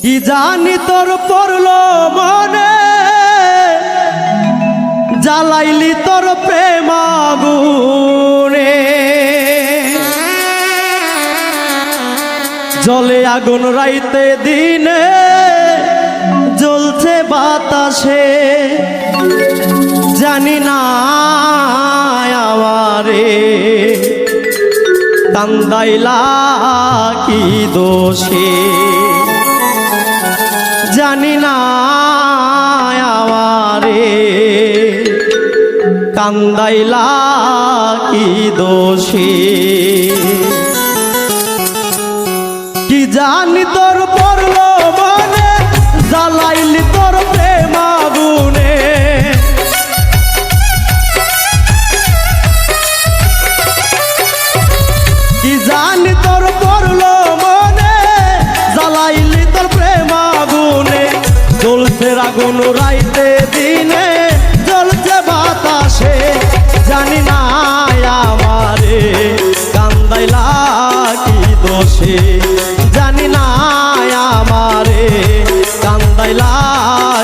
কি জানি তোর পড়ল মনে, জ্বালাইলি তোর প্রেম আগুনে। জলে আগুন রাইতে দিনে, জ্বলছে বাতাসে, জানি না আমারে কান্দাইলা কি দোষে, জানি না আমারে কান্দাইলা কি দোষে। কি জানি তোর পড়ল মনে, জ্বালাইলি তোর প্রেম আগুনে। কি জানি তোর পড়ল মনে, জ্বালাইলি তোর প্রেম আগুনে। জ্বলছে আগুন রাইতে দিনে, জ্বলছে বাতাসে, জানি না আমারে কান্দাইলা কি দোষে, জানি না আমারে কান্দাইলা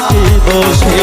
কি দোষে।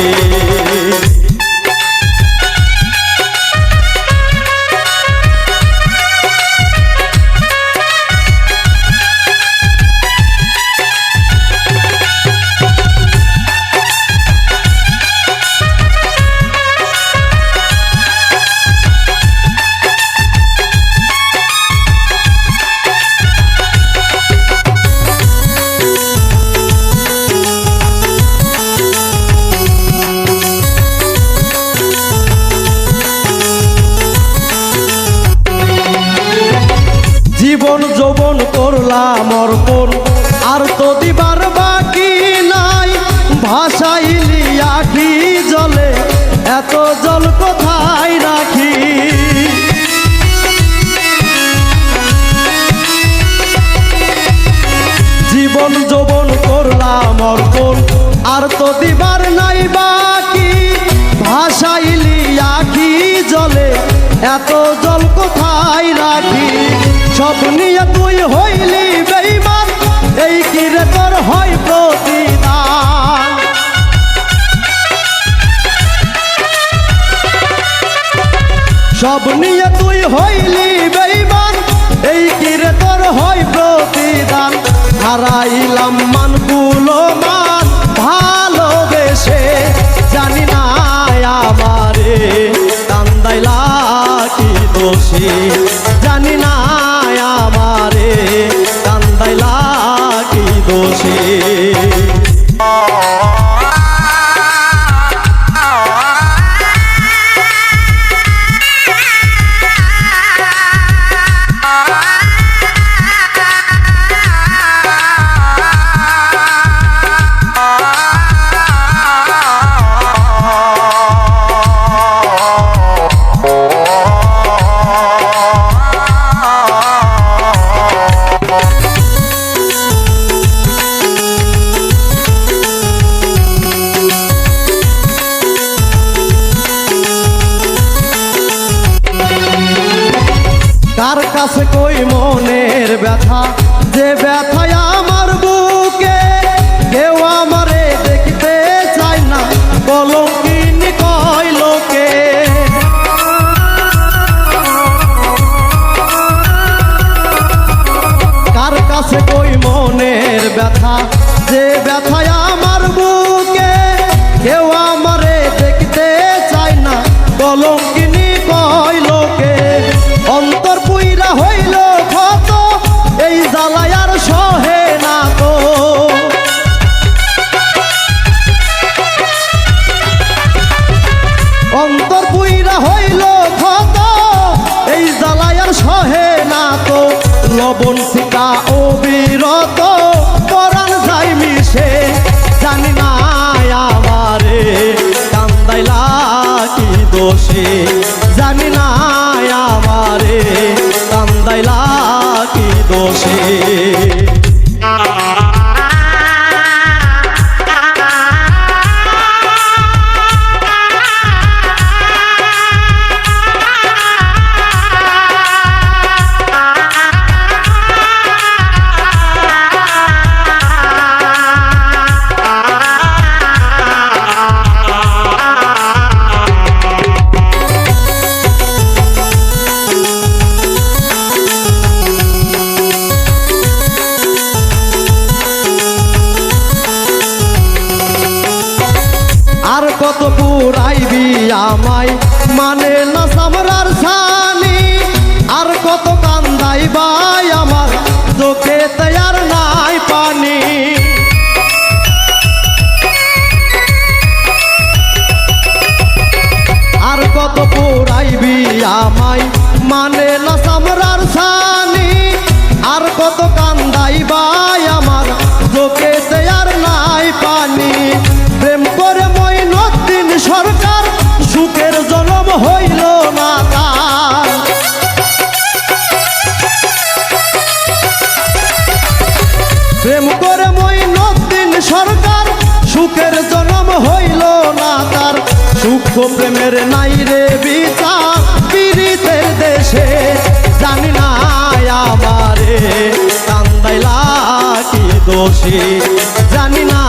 জীবন যৌবন করলাম অর্পণ, আর তো দিবার বাকি নাই। ভাসাইলি আখি জলে, এত জল কোথায় রাখি। জীবন যৌবন করলাম অর্পণ, আর তো দিবার নাই বাকি। ভাসাইলি আখি জলে, এত জল কোথায় রাখি। সব নিয়ে তুই হইলি বেঈমান, এই কি রে তোর হয় প্রতিদান। সব নিয়ে তুই হইলি বেঈমান, এই কি রে তোর হয় প্রতিদান। হারাইলাম মানগুলো মান ভালোবেসে, জানি না আমারে কান্দাইলা কি দোষে, জানি না আমারে কান্দাইলা কি দোষে। কার কাছে কই মনের ব্যথা, যে ব্যথায় আমার বুকে। কেউ আমারে দেখতে চায় না, কলঙ্কিনী কয় লোকে। কার কাছে কই মনের ব্যথা, যে ব্যথায় আমার বুকে। কেউ আমারে দেখতে চায় না, কলঙ্কিনী কয় লোকে। অন্তর পুইরা হইল ক্ষত, এই জ্বালায় আর সহে না তো। অন্তর পুইরা হইল ক্ষত, এই জ্বালায় আর সহে না তো। লবণ শিকা অবিরত, পরাণ যাই মিশে, জানি না আমারে কান্দাইলা কি দোষে, জানি না আমারে কান্দাইলা কি দোষে। কত পুরাইবি আমায় মানে না সামরার ছানি, আর কত কান্দাইবাই আমার চোখেতে আর নাই পানি। আর কত পুরাইবি আমায় মানে না সামরার ছানি, আর কত কান্দাইবাই আমার চোখেতে আর নাই পানি। প্রেম করে মঈনুদ্দিন সরকার সুখের জন্ম হইল না তার। প্রেম করে মঈনুদ্দিন সরকার সুখের জন্ম হইল না তার। সূক্ষ্ম প্রেমের নাই রে বিচার পীড়িতের দেশে, জানি না আমারে কান্দাইলা কি দোষে, জানি না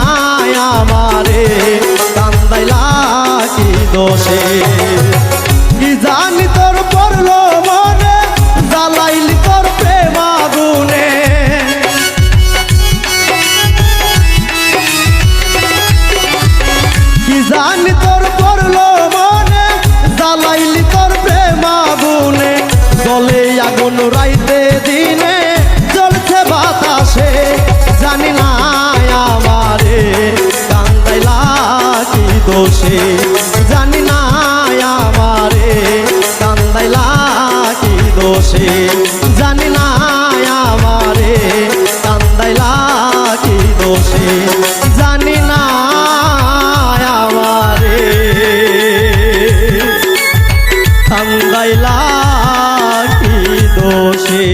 আমারে কান্দাইলা কি দোষে। কি জানি তোর পড়লো মনে জ্বালাইলি তোর প্রেম আগুনে, কি জানি তোর পড়লো মনে জ্বালাইলি তোর প্রেম আগুনে। জলে আগুন রাইতে দিনে জ্বলছে বাতাসে, জানি না আমারে কান্দাইলা কি দোষে, জানি না আমারে কান্দাইলা কি দোষে, জানি না আমারে কান্দাইলা কি দোষে, জানি না আমারে কান্দাইলা কি দোষে।